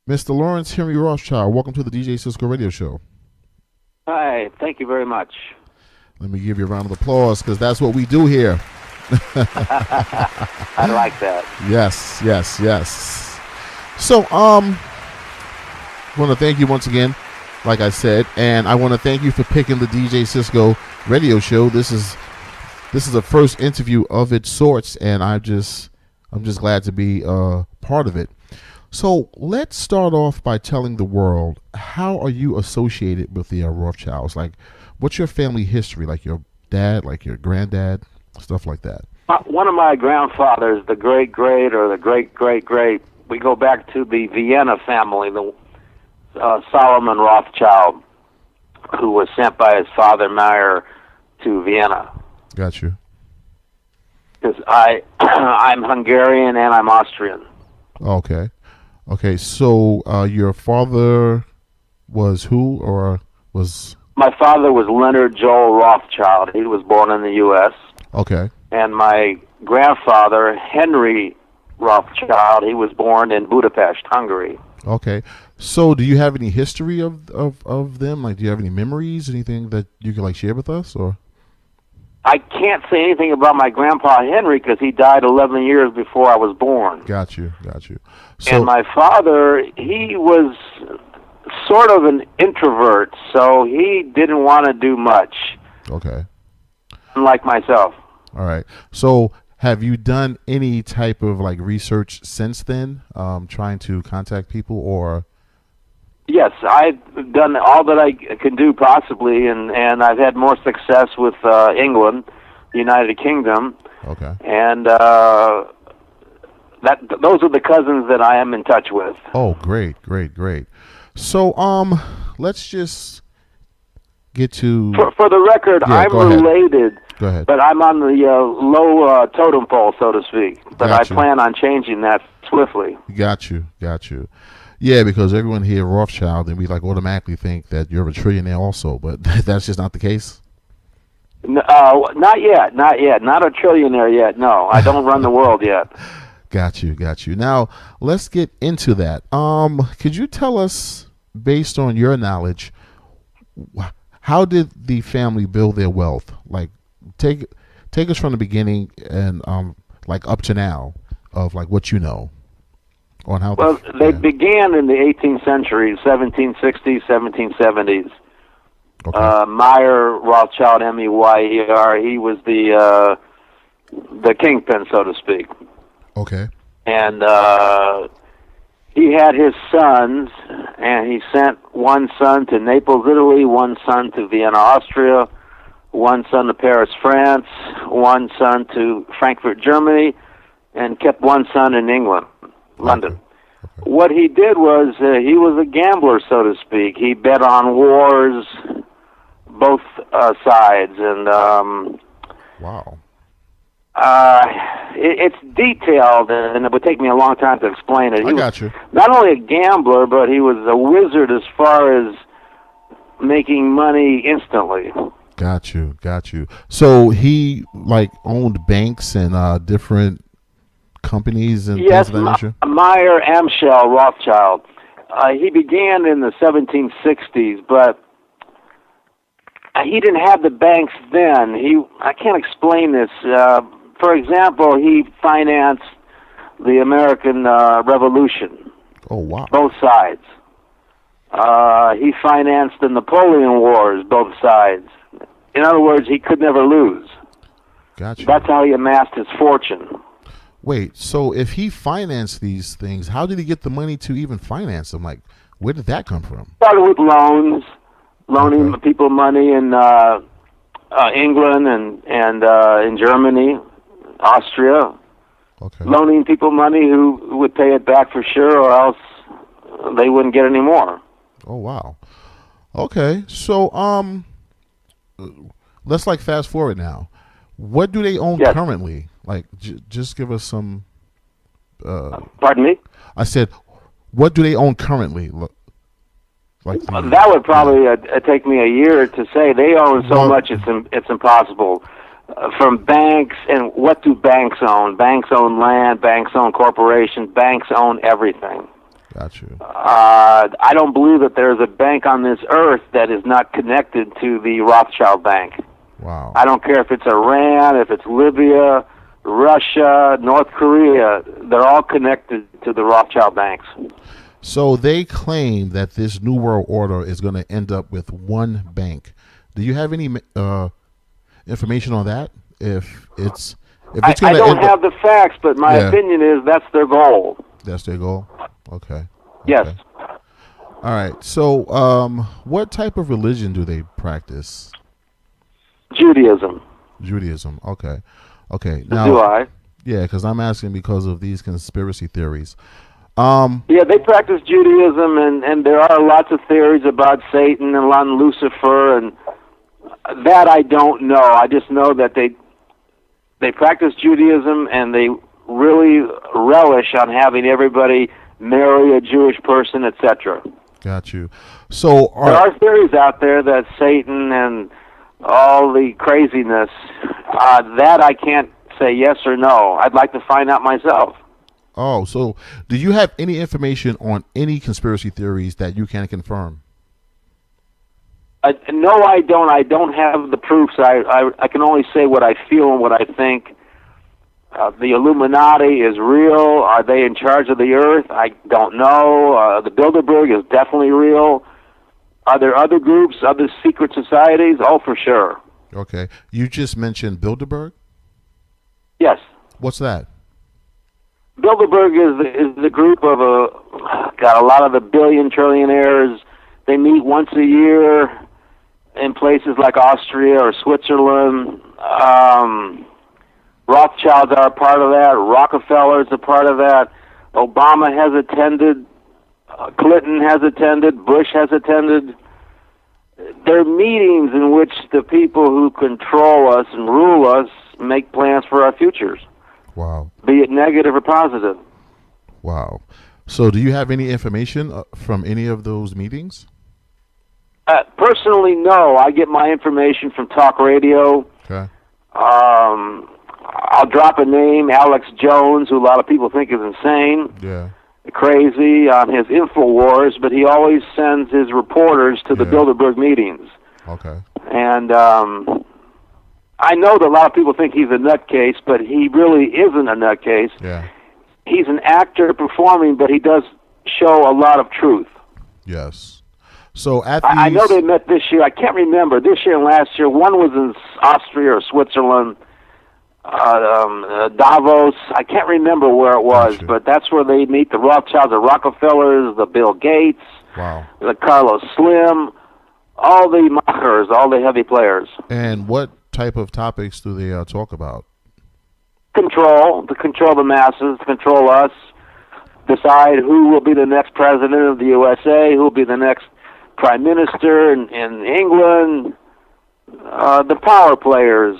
Mr. Laurence Henry Rothschild, welcome to the DJ Cisco Radio Show. Hi, thank you very much. Let me give you a round of applause because that's what we do here. I like that. Yes. So, I want to thank you once again, like I said, and I want to thank you for picking the DJ Cisco Radio Show. This is the first interview of its sorts, and I'm just glad to be part of it. So let's start off by telling the world, how are you associated with the Rothschilds? Like, what's your family history? Like your dad, like your granddad, stuff like that. One of my grandfathers, the great-great or the great-great-great, we go back to the Vienna family, the Solomon Rothschild, who was sent by his father Meyer to Vienna. Got you. Because I'm Hungarian and I'm Austrian. Okay, so your father was who, or was... My father was Leonard Joel Rothschild. He was born in the U.S. Okay. And my grandfather, Henry Rothschild, he was born in Budapest, Hungary. Okay. So do you have any history of them? Like, do you have any memories, anything that you can, like, share with us, or... I can't say anything about my grandpa Henry because he died 11 years before I was born. Got you. So, and my father, he was sort of an introvert, so he didn't want to do much. Okay. Unlike myself. All right. So have you done any type of, like, research since then, trying to contact people, or... Yes, I've done all that I can do possibly, and I've had more success with England, the United Kingdom. Okay. And those are the cousins that I am in touch with. Oh, great. So, let's just get to... For the record, I'm related, go ahead. But I'm on the low totem pole, so to speak. But I plan on changing that swiftly. Got you. Yeah, because everyone here Rothschild, and we like automatically think that you're a trillionaire also, but that's just not the case. No, not yet. Not a trillionaire yet. No, I don't run the world yet. Got you. Now, let's get into that. Could you tell us, based on your knowledge, how did the family build their wealth? Like, take us from the beginning and like up to now of like what you know. On how they began in the 18th century, 1760s, 1770s. Okay. Meyer Rothschild, M-E-Y-E-R, he was the kingpin, so to speak. Okay. And he had his sons, and he sent one son to Naples, Italy, one son to Vienna, Austria, one son to Paris, France, one son to Frankfurt, Germany, and kept one son in England. London. Okay. What he did was he was a gambler, so to speak. He bet on wars, both sides, and wow. It's detailed, and it would take me a long time to explain it. I got you. Not only a gambler, but he was a wizard as far as making money instantly. Got you. So he like owned banks and different companies and yes, things of that nature? Meyer Amschel Rothschild. He began in the 1760s, but he didn't have the banks then. I can't explain this. For example, he financed the American Revolution. Oh, wow. Both sides. He financed the Napoleon Wars, both sides. In other words, he could never lose. Gotcha. That's how he amassed his fortune. Wait, so if he financed these things, how did he get the money to even finance them? Like, where did that come from? Started with loans, loaning people money in England and in Germany, Austria. Okay. Loaning people money who would pay it back for sure, or else they wouldn't get any more. Oh, wow. Okay, so let's like fast forward now. What do they own currently? Like, just give us some. Pardon me? I said, what do they own currently? Like that would probably take me a year to say. They own so much it's impossible. From banks, and what do banks own? Banks own land. Banks own corporations. Banks own everything. Got you. I don't believe that there's a bank on this earth that is not connected to the Rothschild Bank. Wow. I don't care if it's Iran, if it's Libya, Russia, North Korea. They're all connected to the Rothschild banks. So they claim that this New World Order is going to end up with one bank. Do you have any information on that? If it's I don't have the facts, but my opinion is that's their goal. That's their goal? Okay. Yes. All right. So what type of religion do they practice? Judaism. Judaism. Okay. Okay. Now, do I? Yeah, because I'm asking because of these conspiracy theories. Yeah, they practice Judaism, and there are lots of theories about Satan and Lucifer, and that I don't know. I just know that they practice Judaism, and they really relish on having everybody marry a Jewish person, etc. Got you. So there are theories out there that Satan and all the craziness, that I can't say yes or no. I'd like to find out myself. Oh, so do you have any information on any conspiracy theories that you can confirm? No, I don't. I don't have the proofs. I can only say what I feel and what I think. The Illuminati is real. Are they in charge of the earth? I don't know. The Bilderberg is definitely real. Are there other groups, other secret societies? Oh, for sure. Okay. You just mentioned Bilderberg? Yes. What's that? Bilderberg is the group of got a lot of the billion trillionaires. They meet once a year in places like Austria or Switzerland. Rothschilds are a part of that. Rockefeller is a part of that. Obama has attended. Clinton has attended. Bush has attended. They're meetings in which the people who control us and rule us make plans for our futures. Wow. Be it negative or positive. Wow. So do you have any information from any of those meetings? Personally, no. I get my information from talk radio. Okay. I'll drop a name, Alex Jones, who a lot of people think is insane. Yeah. Crazy on his InfoWars, but he always sends his reporters to the Bilderberg meetings. Okay. And I know that a lot of people think he's a nutcase, but he really isn't a nutcase. Yeah. He's an actor performing, but he does show a lot of truth. Yes. So I know they met this year. I can't remember. This year and last year. One was in Austria or Switzerland. Davos. I can't remember where it was, but that's where they meet the Rothschilds, the Rockefellers, the Bill Gates, the Carlos Slim, all the machers, all the heavy players. And what type of topics do they talk about? To control the masses, to control us, decide who will be the next president of the USA, who will be the next prime minister in England, the power players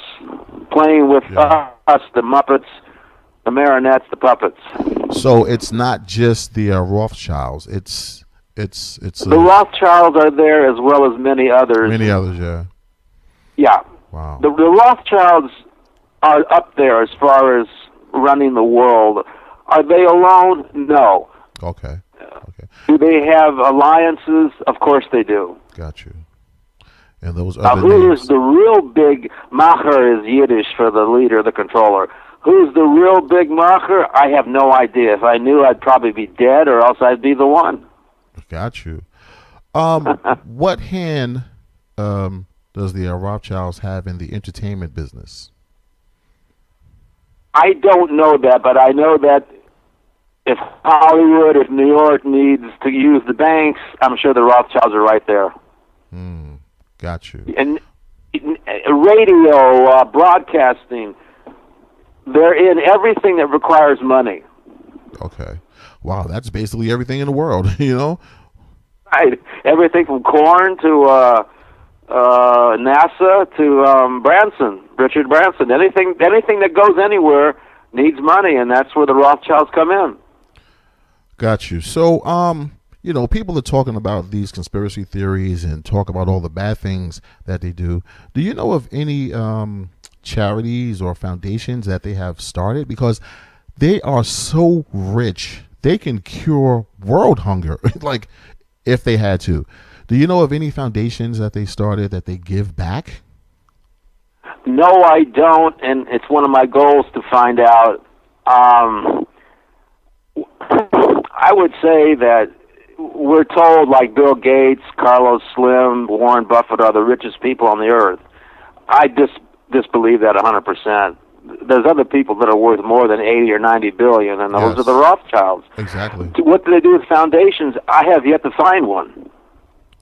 playing with us, the Muppets, the marionettes, the puppets. So it's not just the Rothschilds. It's the Rothschilds are there as well as many others. Many others, yeah. Yeah. Wow. The Rothschilds are up there as far as running the world. Are they alone? No. Okay. Okay. Do they have alliances? Of course they do. Got you. And those other who is the real big macher is Yiddish for the leader, the controller. Who's the real big macher? I have no idea. If I knew, I'd probably be dead, or else I'd be the one. Got you. What hand does the Rothschilds have in the entertainment business? I don't know that, but I know that if Hollywood, if New York needs to use the banks, I'm sure the Rothschilds are right there. Got you. And radio, broadcasting, they're in everything that requires money. Okay. Wow, that's basically everything in the world, you know? Right. Everything from corn to NASA to Richard Branson. Anything that goes anywhere needs money, and that's where the Rothschilds come in. Got you. So, you know, people are talking about these conspiracy theories and talk about all the bad things that they do. Do you know of any charities or foundations that they have started? Because they are so rich. they can cure world hunger, like if they had to. Do you know of any foundations that they started that they give back? No, I don't, and it's one of my goals to find out. I would say that we're told, like Bill Gates, Carlos Slim, Warren Buffett are the richest people on the earth. I disbelieve that 100%. There's other people that are worth more than 80 or 90 billion, and those are the Rothschilds. Exactly. What do they do with foundations? I have yet to find one.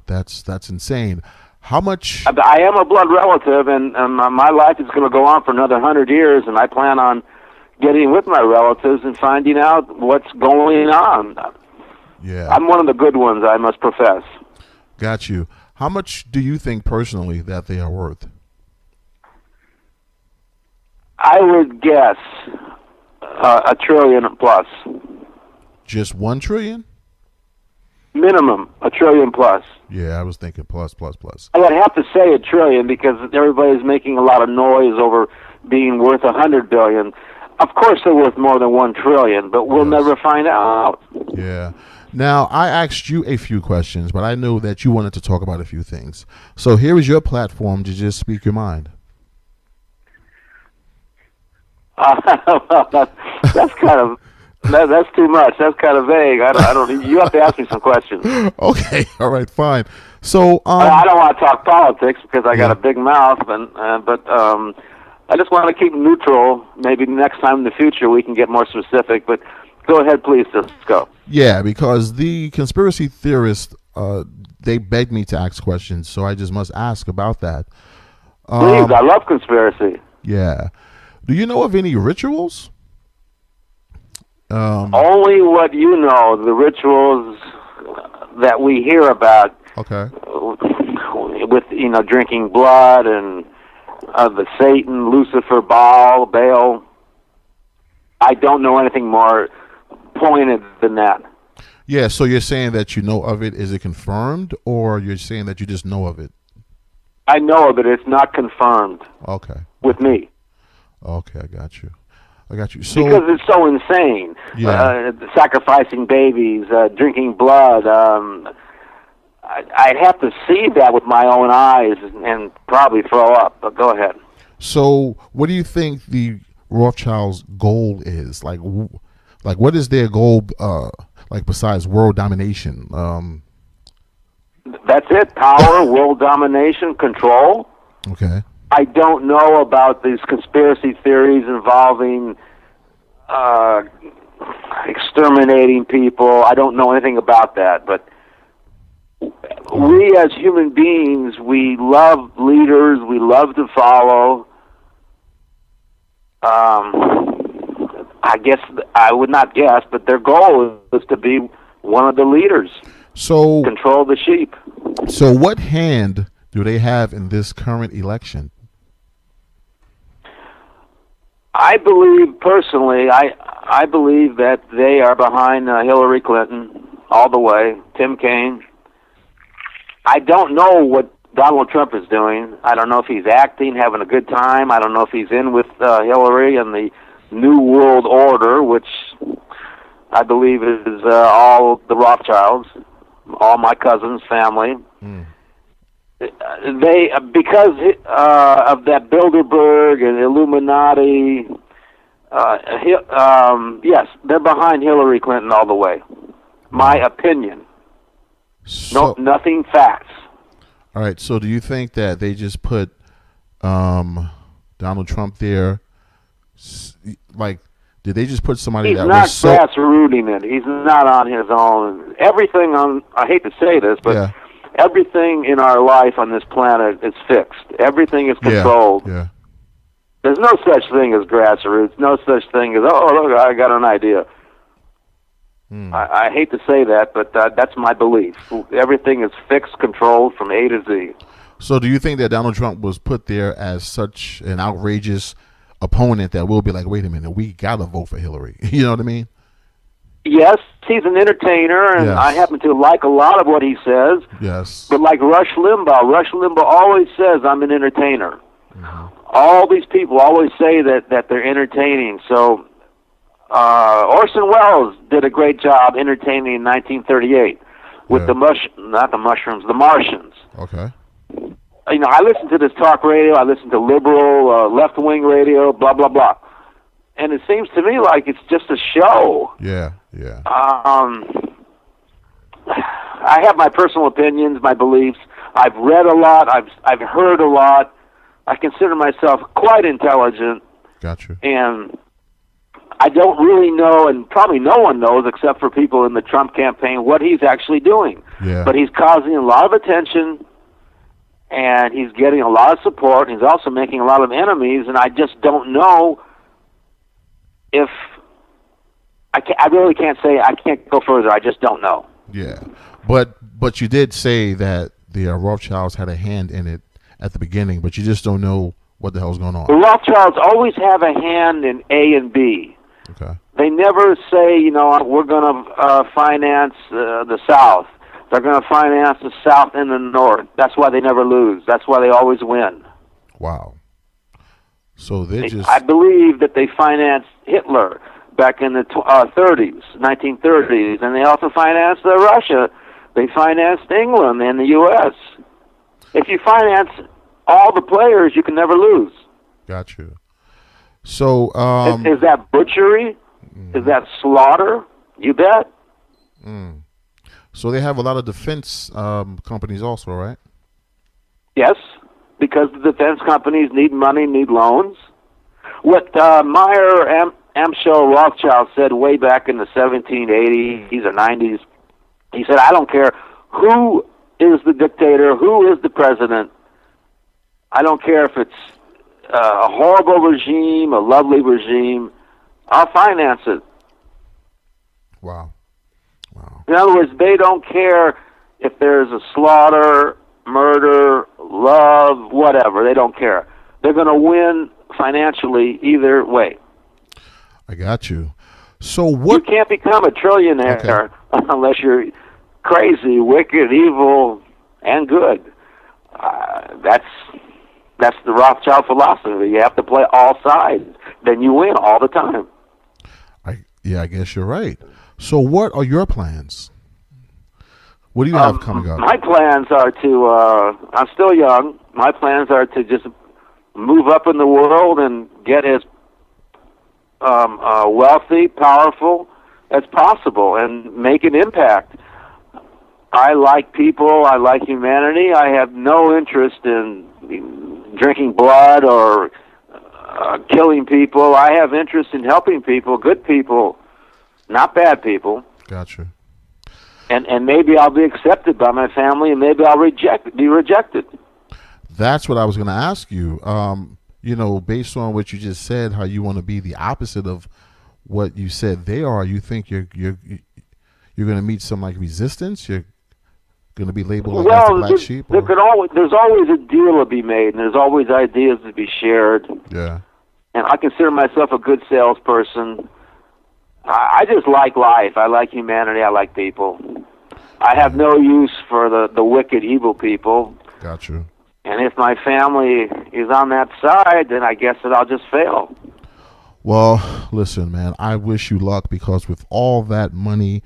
That's insane. How much? I am a blood relative, and my life is going to go on for another 100 years, and I plan on getting with my relatives and finding out what's going on. Yeah. I'm one of the good ones, I must profess. Got you. How much do you think personally that they are worth? I would guess $1 trillion plus. Just 1 trillion? Minimum, $1 trillion plus. Yeah, I was thinking plus. I would have to say $1 trillion because everybody's making a lot of noise over being worth $100 billion. Of course they're worth more than $1 trillion, but we'll never find out. Yeah. Now, I asked you a few questions, but I know that you wanted to talk about a few things. So here is your platform to just speak your mind. That's kind of that's too much. That's kind of vague. I don't. You have to ask me some questions. Okay. All right. Fine. So I don't want to talk politics because I got a big mouth, but I just want to keep neutral. Maybe next time in the future we can get more specific. But go ahead, please. Let's go. Yeah, because the conspiracy theorists they begged me to ask questions, so I just must ask about that. Please, I love conspiracy. Yeah. Do you know of any rituals? Only what you know, the rituals that we hear about. Okay. With, drinking blood and the Satan, Lucifer, Baal. I don't know anything more pointed than that. Yeah, so you're saying that you know of it. Is it confirmed, or you're saying that you just know of it? I know of it. It's not confirmed. Okay. With me. Okay, I got you. So, because it's so insane. Yeah. Sacrificing babies, drinking blood. I'd have to see that with my own eyes and probably throw up. But go ahead. So, what do you think the Rothschilds' goal is? Like what is their goal? Besides world domination. That's it. Power, world domination, control. Okay. I don't know about these conspiracy theories involving exterminating people. I don't know anything about that. But we as human beings, we love leaders. We love to follow. I guess I would not guess, but their goal is to be one of the leaders. So control the sheep. So what hand do they have in this current election? I believe personally, I believe that they are behind Hillary Clinton all the way. Tim Kaine. I don't know what Donald Trump is doing. I don't know if he's acting, having a good time. I don't know if he's in with Hillary and the New World Order, which I believe is all the Rothschilds, all my cousins' family. They, because of that Bilderberg and Illuminati, yes, they're behind Hillary Clinton all the way. My opinion. So, nothing facts. All right. So, do you think that they just put Donald Trump there? Like, did they just put somebody He's that not was so grassrooting it. He's not on his own. Everything on, I hate to say this, but everything in our life on this planet is fixed. Everything is controlled. Yeah. There's no such thing as grassroots. No such thing as, oh, look, I got an idea. I hate to say that, but that's my belief. Everything is fixed, controlled from A to Z. So do you think that Donald Trump was put there as such an outrageous opponent that will be like, wait a minute, we got to vote for Hillary? You know what I mean? Yes, he's an entertainer, and I happen to like a lot of what he says. Yes. But like Rush Limbaugh always says, I'm an entertainer. All these people always say that they're entertaining. So Orson Welles did a great job entertaining in 1938 with the Martians. Okay. You know, I listen to this talk radio, I listen to liberal, left-wing radio, blah, blah, blah. And it seems to me like it's just a show. Yeah, yeah. I have my personal opinions, my beliefs. I've read a lot. I've heard a lot. I consider myself quite intelligent. Gotcha. And I don't really know, and probably no one knows except for people in the Trump campaign, what he's actually doing. Yeah. But he's causing a lot of attention, and he's getting a lot of support. And he's also making a lot of enemies, and I just don't know if I really can't say. I can't go further. I just don't know. Yeah, but you did say that the Rothschilds had a hand in it at the beginning, but you just don't know what the hell's going on. The Rothschilds always have a hand in A and B. Okay. They never say, you know, we're going to finance the South. They're going to finance the South and the North. That's why they never lose. That's why they always win. Wow. So I believe that they financed Hitler back in the 30s, 1930s, and they also financed Russia. They financed England and the U.S. If you finance all the players, you can never lose. Got you. So is that butchery? Is that slaughter? You bet. So they have a lot of defense companies also, right? Yes, because the defense companies need money, need loans. What Meyer Amschel Rothschild said way back in the 1780s or 90s, he said, I don't care who is the dictator, who is the president. I don't care if it's a horrible regime, a lovely regime. I'll finance it. Wow. In other words, they don't care if there's a slaughter, murder, love, whatever. They don't care. They're going to win financially either way. I got you. So what? You can't become a trillionaire unless you're crazy, wicked, evil, and good. That's the Rothschild philosophy. You have to play all sides. Then you win all the time. I guess you're right. So what are your plans? What do you have coming up? My plans are to, I'm still young. My plans are to just move up in the world and get as wealthy, powerful as possible and make an impact. I like people. I like humanity. I have no interest in drinking blood or killing people. I have interest in helping people, good people, not bad people. Gotcha. And maybe I'll be accepted by my family, and maybe I'll be rejected. That's what I was going to ask you. You know, based on what you just said, how you want to be the opposite of what you said they are. You think you're going to meet some like resistance? You're going to be labeled like a black sheep? There's always a deal to be made, and there's always ideas to be shared. Yeah. And I consider myself a good salesperson. I just like life. I like humanity. I like people. I have no use for the wicked, evil people. Got you. And if my family is on that side, then I guess that I'll just fail. Well, listen, man, I wish you luck, because with all that money,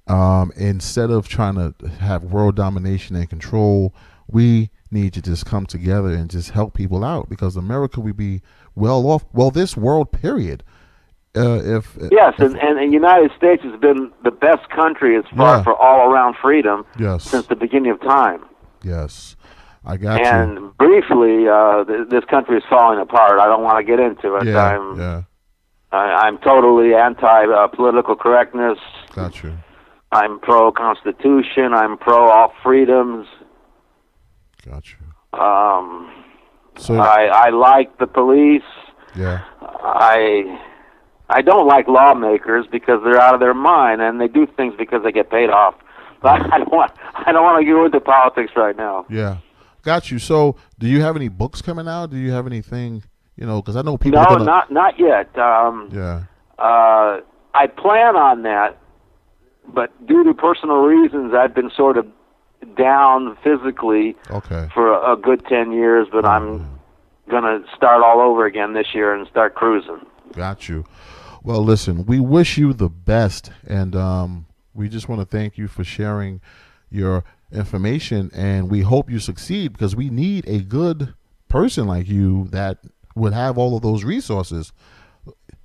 instead of trying to have world domination and control, we need to just come together and just help people out, because America would be well off. Well, this world, period. If the United States has been the best country as far for all-around freedom since the beginning of time. Yes, I got you. And briefly, this country is falling apart. I don't want to get into it. I'm totally anti-political correctness. Got you. I'm pro-Constitution. I'm pro-all freedoms. Got you. I like the police. Yeah. I don't like lawmakers because they're out of their mind and they do things because they get paid off. But I don't want to get into politics right now. Yeah, got you. So, do you have any books coming out? Do you have anything? You know, because I know people. No, not yet. I plan on that, but due to personal reasons, I've been sort of down physically for a good 10 years. But I'm gonna start all over again this year and start cruising. Got you. Well, listen, we wish you the best, and we just want to thank you for sharing your information, and we hope you succeed because we need a good person like you that would have all of those resources.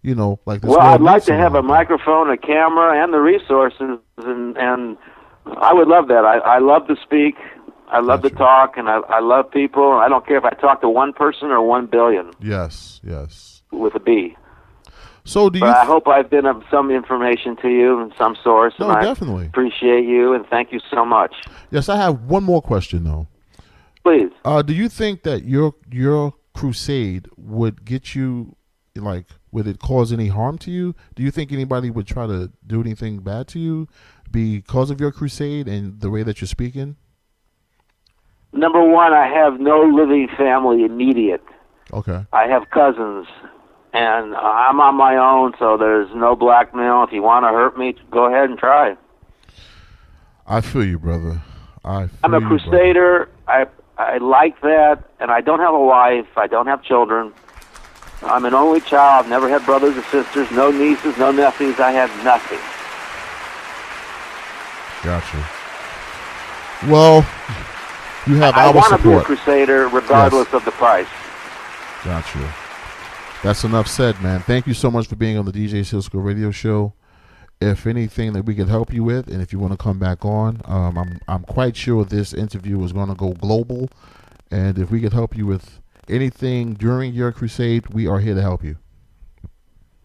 Like this. Well, I'd like to have a microphone, a camera, and the resources, and I would love that. I love to speak. I love to talk, and I love people. I don't care if I talk to one person or 1 billion. Yes. With a B. So I hope I've been of some information to you in some source. No, and definitely. I appreciate you, and thank you so much. Yes, I have one more question, though. Please. Do you think that your crusade would get you, would it cause any harm to you? Do you think anybody would try to do anything bad to you because of your crusade and the way that you're speaking? Number one, I have no living family immediate. Okay. I have cousins, and I'm on my own, so there's no blackmail. If you want to hurt me, go ahead and try. I feel you, brother. I'm a crusader. I like that, and I don't have a wife. I don't have children. I'm an only child. I've never had brothers or sisters, no nieces, no nephews. I have nothing. Gotcha. Well, you have our support. I want to be a crusader regardless of the price. Gotcha. That's enough said, man. Thank you so much for being on the DJ Cisco Radio Show. If anything that we can help you with, and if you want to come back on, I'm quite sure this interview is going to go global. And if we could help you with anything during your crusade, we are here to help you.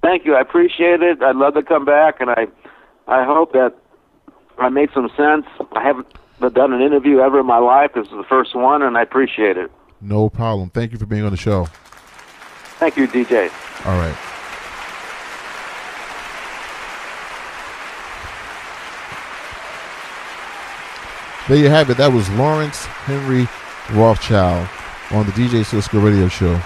Thank you. I appreciate it. I'd love to come back, and I hope that I made some sense. I haven't done an interview ever in my life. This is the first one, and I appreciate it. No problem. Thank you for being on the show. Thank you, DJ. All right. There you have it. That was Laurence Henry Rothschild on the DJ Cisco Radio Show.